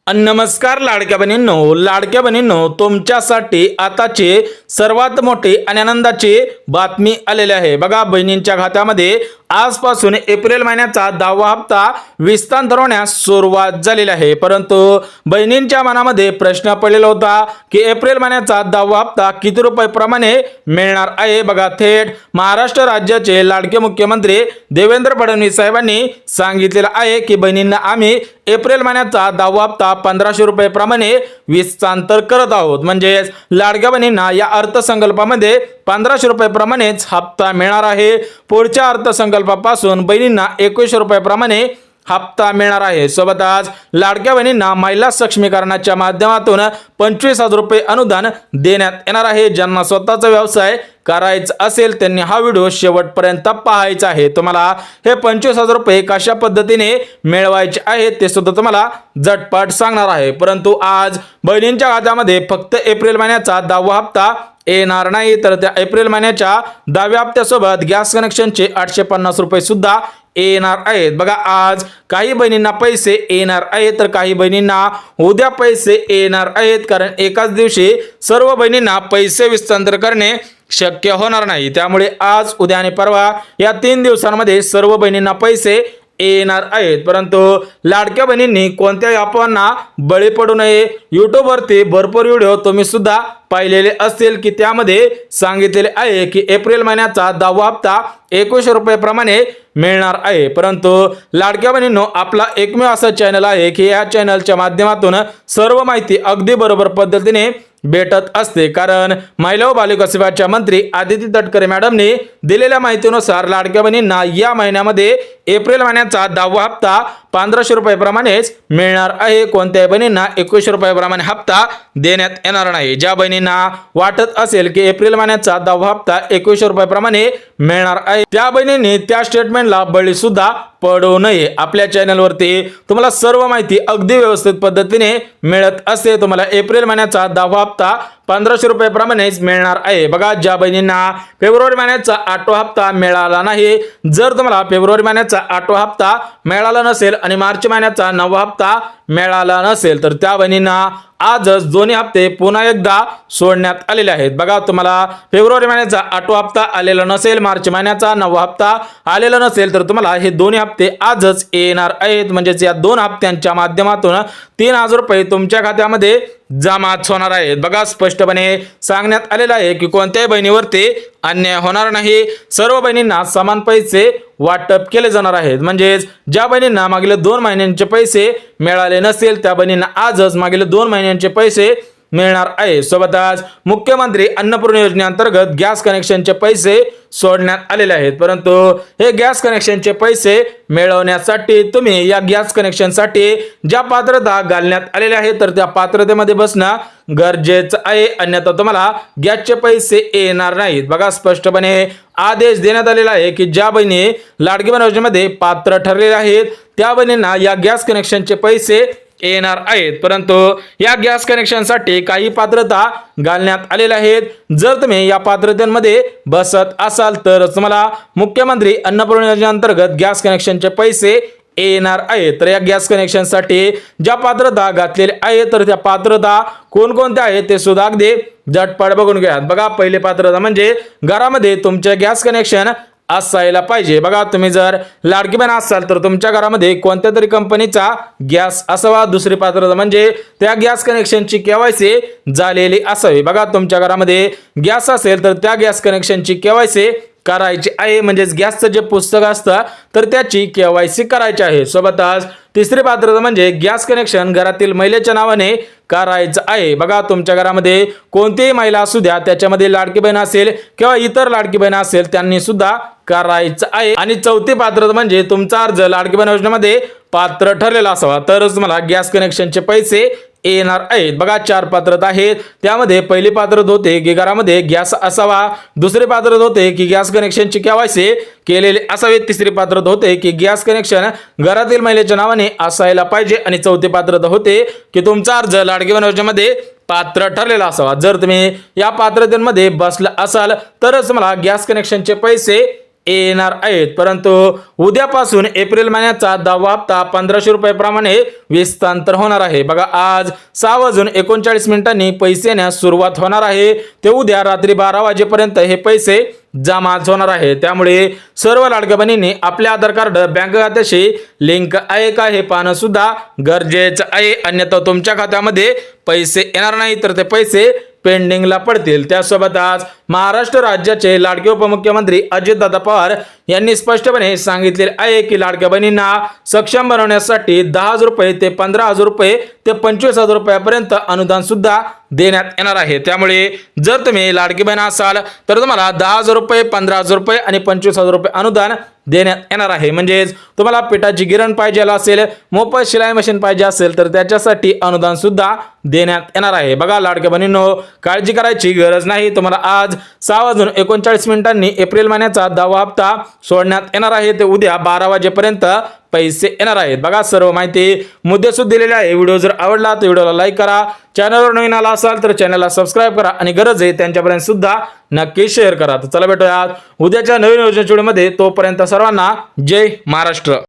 नमस्कार लाडक्या बहिणींनो तुमच्यासाठी आताचे सर्वात मोठे आणि आनंदाची बातमी आलेली आहे। बघा, बहिणींच्या खात्यामध्ये आजपासून एप्रिल महिन्याचा 10वा हप्ता विस्तार होण्यास सुरुवात झालेली आहे। परंतु बहिणींच्या मनामध्ये प्रश्न पडलेला होता की एप्रिल महिन्याचा 10वा हप्ता किती रुपये प्रमाणे मिळणार आहे। बघा, थेट महाराष्ट्र राज्याचे लाडके मुख्यमंत्री देवेंद्र फडणवीस साहेबांनी सांगितलेलं आहे की बहिणींना आम्ही एप्रिल महिन्याचा 10वा हप्ता 1500 रुपये प्रमाणे विस्तार करत आहोत। म्हणजे लाडक्या बहिणींना या अर्थसंकल्पामध्ये 1500 रुपये प्रमाणेच हप्ता मिळणार आहे। पुढच्या अर्थसंकल्पापासून बहिणींना 2100 रुपये प्रमाणे हप्ता मिळणार आहे। सोबतच लाडक्या बहिणींना महिला सक्षमीकरणाच्या माध्यमातून 25,000 रुपये अनुदान देण्यात येणार आहे। ज्यांना स्वतःचा व्यवसाय करायचा असेल त्यांनी हा व्हिडिओ शेवटपर्यंत पाहायचा आहे। तुम्हाला हे 25,000 रुपये कशा पद्धतीने मिळवायचे आहेत ते सुद्धा तुम्हाला झटपट सांगणार आहे। परंतु आज बहिणींच्या खात्यामध्ये फक्त एप्रिल महिन्याचा 10वा हप्ता येणार नाही, तर त्या एप्रिल महिन्याच्या 10व्या हप्त्यासोबत गॅस कनेक्शनचे 850 रुपये सुद्धा येणार आहेत। बघा, आज काही बहिणींना पैसे येणार आहेत तर काही बहिणींना उद्या पैसे येणार आहेत, कारण एकाच दिवशी सर्व बहिणींना पैसे विस्तार करणे शक्य होणार नाही। त्यामुळे आज, उद्या आणि परवा या 3 दिवसांमध्ये सर्व बहिणींना पैसे येणार आहेत। परंतु लाडक्या बहिणींनी कोणत्याही अफवांना बळी पडू नये। YouTube वरती भरपूर व्हिडिओ तुम्ही सुद्धा पाहिलेले असतील की त्यामध्ये सांगितलेले आहे की एप्रिल महिन्याचा 10वा हप्ता 2100 रुपये प्रमाणे मिळणार आहे। परंतु लाडक्या बहिणींनो, आपला एकमेव असा चॅनल आहे की या चॅनलच्या माध्यमातून सर्व माहिती अगदी बरोबर पद्धतीने भेटत असते। कारण महिला व बालविकास विभागाच्या मंत्री आदिती तटकरे मॅडमने दिलेल्या माहितीनुसार लाडक्या बहिणींना या महिन्यामध्ये एप्रिल महिन्याचा 10वा हप्ता 1500 रुपये प्रमाणेच मिळणार आहे। कोणत्याही बहिणींना 2100 रुपये प्रमाणे हप्ता देण्यात येणार नाही। ज्या बहिणींना वाटत असेल की एप्रिल महिन्याचा 10वा हप्ता 2100 रुपये प्रमाणे मिळणार आहे त्या बहिणींनी त्या स्टेटमेंटला बळी सुद्धा पडू नये। आपल्या चॅनलवरती तुम्हाला सर्व माहिती अगदी व्यवस्थित पद्धतीने मिळत असते। तुम्हाला एप्रिल महिन्याचा 10वा हप्ता 1500 रुपये प्रमाणेच मिळणार आहे। बघा, ज्या बहिणींना फेब्रुवारी महिन्याचा 8वा हप्ता मिळाला नाही, जर तुम्हाला फेब्रुवारी महिन्याचा 8वा हप्ता मिळाला नसेल आणि मार्च महिन्याचा 9वा हप्ता मिळाला नसेल तर त्या बहिणींना आजच दोन्ही हप्ते पुन्हा एकदा सोडण्यात आलेले आहेत। बघा, तुम्हाला फेब्रुवारी महिन्याचा 8वा हप्ता आलेला नसेल, मार्च महिन्याचा 9वा हप्ता आलेला नसेल तर तुम्हाला हे दोन्ही हप्ते आजच येणार आहेत। म्हणजेच या 2 हप्त्यांच्या माध्यमातून 3000 रुपये तुमच्या खात्यामध्ये जमाच होणार आहेत। बघा, स्पष्टपणे सांगण्यात आलेलं आहे की कोणत्याही बहिणीवरती अन्याय होणार नाही। सर्व बहिणींना समान पैसे वाटप केले जाणार आहेत। म्हणजेच ज्या बहिणींना मागील 2 महिन्यांचे पैसे मिळाले नसेल त्या बहिणींना आजच मागील 2 महिन्यांचे पैसे मिळणार आहे। सोबतच मुख्यमंत्री अन्नपूर्णा योजनेअंतर्गत गॅस कनेक्शनचे पैसे सोडण्यात आलेले आहेत। परंतु हे गॅस कनेक्शनचे पैसे मिळवण्यासाठी तुम्ही या गॅस कनेक्शनसाठी ज्या पात्रता घालण्यात आलेल्या आहेत तर त्या पात्रतेमध्ये बसणं गरजेचं आहे, अन्यथा तुम्हाला गॅसचे पैसे येणार नाहीत। बघा, स्पष्टपणे आदेश देण्यात आलेला आहे की ज्या बहिणी लाडकी बहीण योजनेमध्ये पात्र ठरलेल्या आहेत त्या बहिणींना या गॅस कनेक्शनचे पैसे येणार आहेत। परंतु या गॅस कनेक्शनसाठी काही पात्रता घालण्यात आलेल्या आहेत। जर तुम्ही या पात्रतेमध्ये बसत असाल तर तुम्हाला मुख्यमंत्री अन्नपूर्णा योजनेअंतर्गत गॅस कनेक्शनचे पैसे येणार आहेत। तर या गॅस कनेक्शनसाठी ज्या पात्रता घातलेल्या आहेत तर त्या पात्रता कोणकोणत्या आहेत ते सुद्धा अगदी झटपट बघून घ्या। बघा, पहिली पात्रता म्हणजे घरामध्ये तुमचे गॅस कनेक्शन असायला पाहिजे। बघा, तुम्ही जर लाडकी बहीण असाल तर तुमच्या घरामध्ये कोणत्या तरी कंपनीचा गॅस असावा। दुसरी पात्रता म्हणजे त्या गॅस कनेक्शनची केवायसी झालेली असावी। बघा, तुमच्या घरामध्ये गॅस असेल तर त्या गॅस कनेक्शनची केवायसी करायची आहे। म्हणजेच गॅसचं जे पुस्तक असतं तर त्याची केवायसी करायची आहे। सोबतच तिसरी पात्रता म्हणजे गॅस कनेक्शन घरातील महिलेच्या नावाने करायचं आहे। बघा, तुमच्या घरामध्ये कोणतीही महिला असू द्या, त्याच्यामध्ये लाडकी बहीण असेल किंवा इतर लाडकी बहीण असेल त्यांनी सुद्धा करायचं आहे। आणि चौथी पात्रता म्हणजे तुमचा अर्ज लाडकी बहीण योजनेमध्ये पात्र ठरलेला असावा तरच तुम्हाला गॅस कनेक्शनचे पैसे येणार आहेत। बघा, 4 पात्रता आहेत। त्यामध्ये पहिली पात्रता होते की घरामध्ये गॅस असावा, दुसरी पात्रता होते की गॅस कनेक्शनची केवायसी केलेले असावे, तिसरी पात्रता होते की गॅस कनेक्शन घरातील महिलेच्या नावाने असायला पाहिजे आणि चौथी पात्रता होते की तुमचा अर्ज लाडकी बहीण योजनेमध्ये पात्र ठरलेला असावा। जर तुम्ही या पात्रतेमध्ये बसला असाल तरच मला गॅस कनेक्शनचे पैसे येणार आहेत. परंतु उद्यापासून एप्रिल महिन्याचा 10वा हप्ता 1500 रुपये विस्तांतर होणार आहे. बघा आज 6:39 पैसे येण्यास सुरुवात होणार आहे. ते उद्या रात्री 12 वाजेपर्यंत हे पैसे जमा होणार आहे. त्यामुळे सर्व लाडक्या बहिणींनी आपले आधार कार्ड बँक खात्याशी लिंक आहे का हे पाहणं सुद्धा गरजेचं आहे. अन्यथा तुमच्या खात्यामध्ये पैसे येणार नाही तर ते पैसे पेंडिंगला पडतील. त्यासोबत आज महाराष्ट्र राज्याचे लाडके उपमुख्यमंत्री अजितदादा पवार यांनी स्पष्टपणे सांगितले आहे की लाडक्या बहिणींना सक्षम बनवण्यासाठी 10,000 रुपये ते 15,000 रुपये ते 25,000 रुपयापर्यंत अनुदान सुद्धा देण्यात येणार आहे. त्यामुळे जर तुम्ही लाडकी बहीण असाल तर तुम्हाला 10,000 रुपये 15,000 रुपये आणि 25,000 रुपये अनुदान देण्यात येणार आहे. म्हणजेच तुम्हाला पिठाची गिरण पाहिजे असेल, मोफत शिलाई मशीन पाहिजे असेल तर त्याच्यासाठी अनुदान सुद्धा देण्यात येणार आहे. बघा लाडक्या बहिणींनो, काळजी करायची गरज नाही. तुम्हाला आज 6:39 एप्रिल महिन्याचा 10वा हप्ता सोडण्यात येणार आहे. ते उद्या 12 वाजेपर्यंत पैसे येणार आहेत. बघा सर्व माहिती मुद्देसूद दिलेली आहे. व्हिडिओ जर आवडला तर व्हिडिओला लाईक करा. चॅनलवर नवीन आला असाल तर चॅनलला सबस्क्राईब करा आणि गरज आहे त्यांच्यापर्यंत सुद्धा नक्की शेअर करा. तर चला भेटूयात उद्याच्या नवीन योजनेच्या व्हिडिओमध्ये. तोपर्यंत सर्वांना जय महाराष्ट्र.